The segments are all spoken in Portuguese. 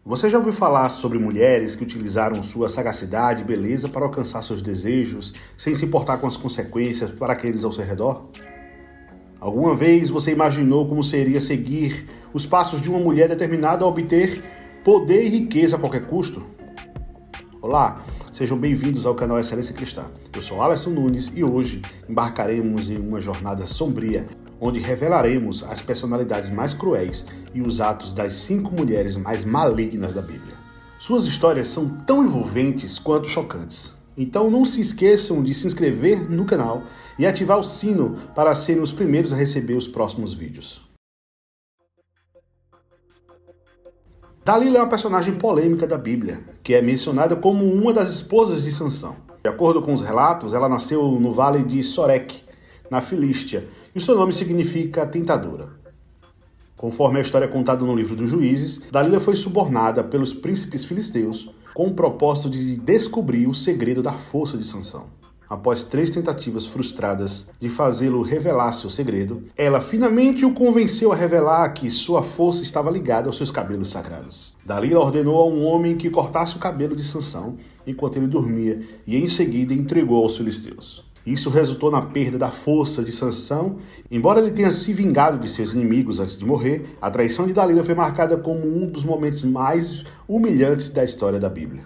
Você já ouviu falar sobre mulheres que utilizaram sua sagacidade e beleza para alcançar seus desejos, sem se importar com as consequências para aqueles ao seu redor? Alguma vez você imaginou como seria seguir os passos de uma mulher determinada a obter poder e riqueza a qualquer custo? Olá, sejam bem-vindos ao canal Excelência Cristã. Eu sou Alisson Nunes e hoje embarcaremos em uma jornada sombria, onde revelaremos as personalidades mais cruéis e os atos das 5 mulheres mais malignas da Bíblia. Suas histórias são tão envolventes quanto chocantes. Então não se esqueçam de se inscrever no canal e ativar o sino para serem os primeiros a receber os próximos vídeos. Dalila é uma personagem polêmica da Bíblia, que é mencionada como uma das esposas de Sansão. De acordo com os relatos, ela nasceu no vale de Sorek, na Filístia, e o seu nome significa tentadora. Conforme a história contada no livro dos Juízes, Dalila foi subornada pelos príncipes filisteus com o propósito de descobrir o segredo da força de Sansão. Após 3 tentativas frustradas de fazê-lo revelar seu segredo, ela finalmente o convenceu a revelar que sua força estava ligada aos seus cabelos sagrados. Dalila ordenou a um homem que cortasse o cabelo de Sansão enquanto ele dormia e em seguida entregou aos filisteus. Isso resultou na perda da força de Sansão. Embora ele tenha se vingado de seus inimigos antes de morrer, a traição de Dalila foi marcada como um dos momentos mais humilhantes da história da Bíblia.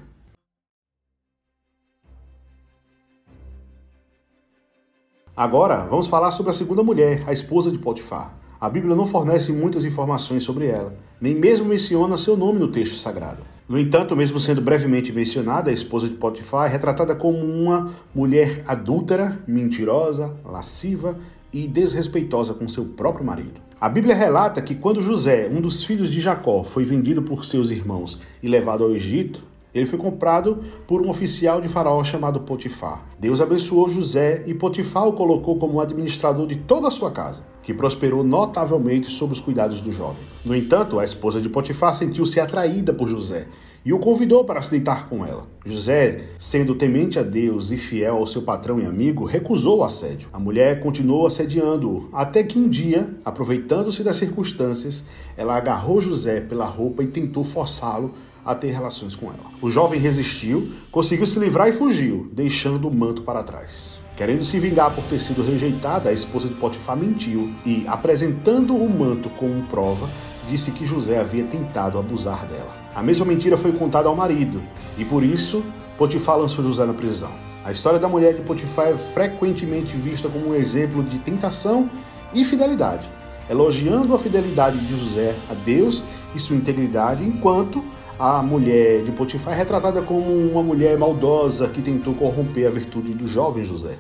Agora, vamos falar sobre a segunda mulher, a esposa de Potifar. A Bíblia não fornece muitas informações sobre ela, nem mesmo menciona seu nome no texto sagrado. No entanto, mesmo sendo brevemente mencionada, a esposa de Potifar é retratada como uma mulher adúltera, mentirosa, lasciva e desrespeitosa com seu próprio marido. A Bíblia relata que quando José, um dos filhos de Jacó, foi vendido por seus irmãos e levado ao Egito, ele foi comprado por um oficial de Faraó chamado Potifar. Deus abençoou José e Potifar o colocou como administrador de toda a sua casa, que prosperou notavelmente sob os cuidados do jovem. No entanto, a esposa de Potifar sentiu-se atraída por José e o convidou para se deitar com ela. José, sendo temente a Deus e fiel ao seu patrão e amigo, recusou o assédio. A mulher continuou assediando-o, até que um dia, aproveitando-se das circunstâncias, ela agarrou José pela roupa e tentou forçá-lo a ter relações com ela. O jovem resistiu, conseguiu se livrar e fugiu, deixando o manto para trás. Querendo se vingar por ter sido rejeitada, a esposa de Potifar mentiu e, apresentando o manto como prova, disse que José havia tentado abusar dela. A mesma mentira foi contada ao marido e, por isso, Potifar lançou José na prisão. A história da mulher de Potifar é frequentemente vista como um exemplo de tentação e fidelidade, elogiando a fidelidade de José a Deus e sua integridade, enquanto a mulher de Potifar é retratada como uma mulher maldosa que tentou corromper a virtude do jovem José.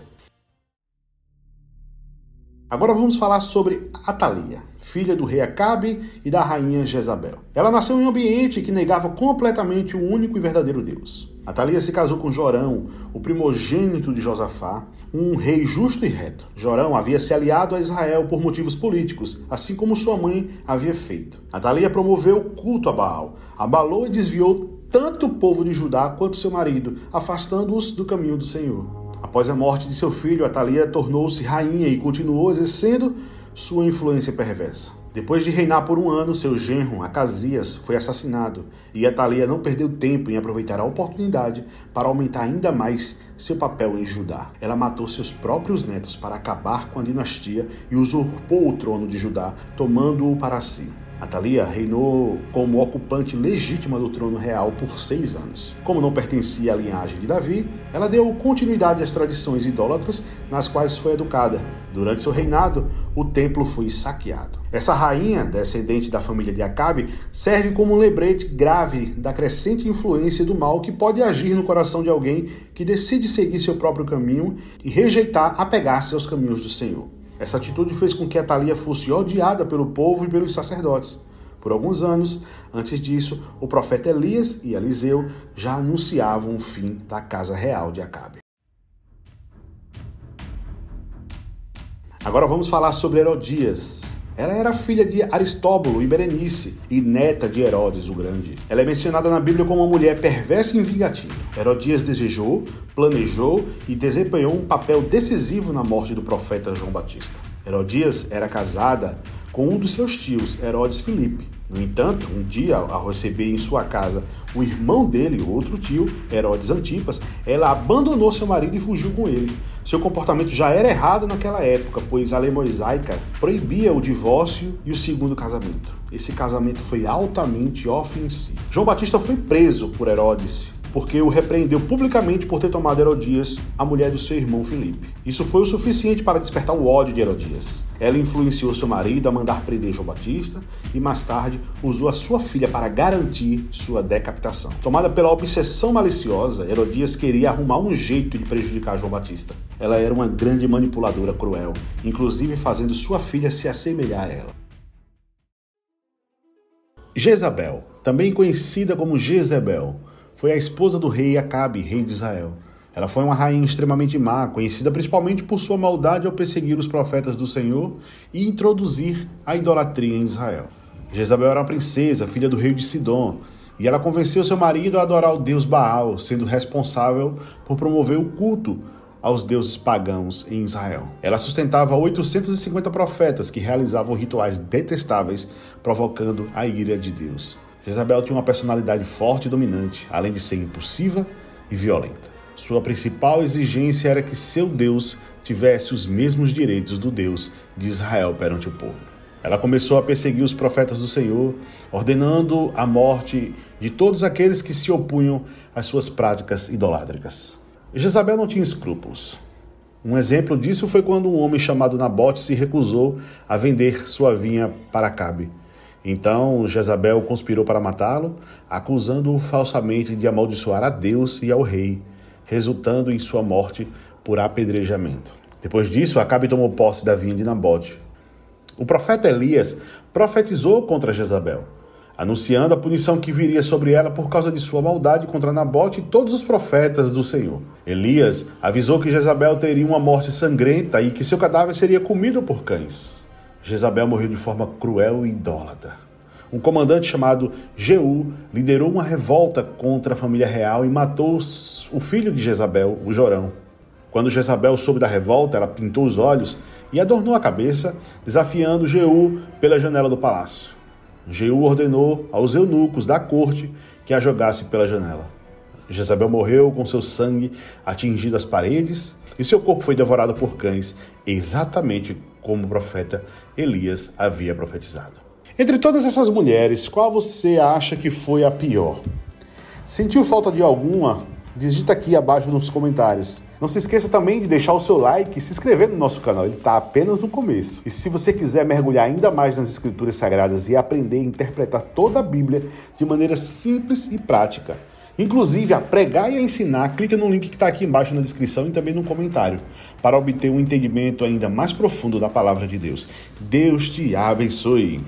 Agora vamos falar sobre Atalia, filha do rei Acabe e da rainha Jezabel. Ela nasceu em um ambiente que negava completamente o único e verdadeiro Deus. Atalia se casou com Jorão, o primogênito de Josafá, um rei justo e reto. Jorão havia se aliado a Israel por motivos políticos, assim como sua mãe havia feito. Atalia promoveu o culto a Baal, abalou e desviou tanto o povo de Judá quanto seu marido, afastando-os do caminho do Senhor. Após a morte de seu filho, Atalia tornou-se rainha e continuou exercendo sua influência perversa. Depois de reinar por um ano, seu genro, Acasias, foi assassinado e Atalia não perdeu tempo em aproveitar a oportunidade para aumentar ainda mais seu papel em Judá. Ela matou seus próprios netos para acabar com a dinastia e usurpou o trono de Judá, tomando-o para si. Atalia reinou como ocupante legítima do trono real por 6 anos. Como não pertencia à linhagem de Davi, ela deu continuidade às tradições idólatras nas quais foi educada. Durante seu reinado, o templo foi saqueado. Essa rainha, descendente da família de Acabe, serve como um lembrete grave da crescente influência do mal que pode agir no coração de alguém que decide seguir seu próprio caminho e rejeitar apegar-se aos caminhos do Senhor. Essa atitude fez com que Atalia fosse odiada pelo povo e pelos sacerdotes. Por alguns anos, antes disso, o profeta Elias e Eliseu já anunciavam o fim da casa real de Acabe. Agora vamos falar sobre Herodias. Ela era filha de Aristóbulo e Berenice e neta de Herodes o Grande. Ela é mencionada na Bíblia como uma mulher perversa e vingativa. Herodias desejou, planejou e desempenhou um papel decisivo na morte do profeta João Batista. Herodias era casada com um dos seus tios, Herodes Filipe, No entanto, um dia, ao receber em sua casa o irmão dele, outro tio, Herodes Antipas, ela abandonou seu marido e fugiu com ele. Seu comportamento já era errado naquela época, pois a lei mosaica proibia o divórcio e o segundo casamento. Esse casamento foi altamente ofensivo. João Batista foi preso por Herodes, porque o repreendeu publicamente por ter tomado Herodias, a mulher do seu irmão Filipe. Isso foi o suficiente para despertar o ódio de Herodias. Ela influenciou seu marido a mandar prender João Batista e, mais tarde, usou a sua filha para garantir sua decapitação. Tomada pela obsessão maliciosa, Herodias queria arrumar um jeito de prejudicar João Batista. Ela era uma grande manipuladora cruel, inclusive fazendo sua filha se assemelhar a ela. Jezabel, também conhecida como Jezebel, foi a esposa do rei Acabe, rei de Israel. Ela foi uma rainha extremamente má, conhecida principalmente por sua maldade ao perseguir os profetas do Senhor e introduzir a idolatria em Israel. Jezabel era uma princesa, filha do rei de Sidom, e ela convenceu seu marido a adorar o deus Baal, sendo responsável por promover o culto aos deuses pagãos em Israel. Ela sustentava 850 profetas que realizavam rituais detestáveis, provocando a ira de Deus. Jezabel tinha uma personalidade forte e dominante, além de ser impulsiva e violenta. Sua principal exigência era que seu Deus tivesse os mesmos direitos do Deus de Israel perante o povo. Ela começou a perseguir os profetas do Senhor, ordenando a morte de todos aqueles que se opunham às suas práticas idolátricas. Jezabel não tinha escrúpulos. Um exemplo disso foi quando um homem chamado Nabote se recusou a vender sua vinha para Acabe. Então Jezabel conspirou para matá-lo, acusando-o falsamente de amaldiçoar a Deus e ao rei, resultando em sua morte por apedrejamento. Depois disso, Acabe tomou posse da vinha de Nabote. O profeta Elias profetizou contra Jezabel, anunciando a punição que viria sobre ela por causa de sua maldade contra Nabote e todos os profetas do Senhor. Elias avisou que Jezabel teria uma morte sangrenta e que seu cadáver seria comido por cães. Jezabel morreu de forma cruel e idólatra. Um comandante chamado Jeú liderou uma revolta contra a família real e matou o filho de Jezabel, o Jorão. Quando Jezabel soube da revolta, ela pintou os olhos e adornou a cabeça, desafiando Jeú pela janela do palácio. Jeú ordenou aos eunucos da corte que a jogasse pela janela. Jezabel morreu com seu sangue atingindo as paredes e seu corpo foi devorado por cães, exatamente como o profeta Elias havia profetizado. Entre todas essas mulheres, qual você acha que foi a pior? Sentiu falta de alguma? Digita aqui abaixo nos comentários. Não se esqueça também de deixar o seu like e se inscrever no nosso canal, ele está apenas no começo. E se você quiser mergulhar ainda mais nas Escrituras Sagradas e aprender a interpretar toda a Bíblia de maneira simples e prática, inclusive a pregar e a ensinar, clique no link que está aqui embaixo na descrição e também no comentário, para obter um entendimento ainda mais profundo da Palavra de Deus. Deus te abençoe!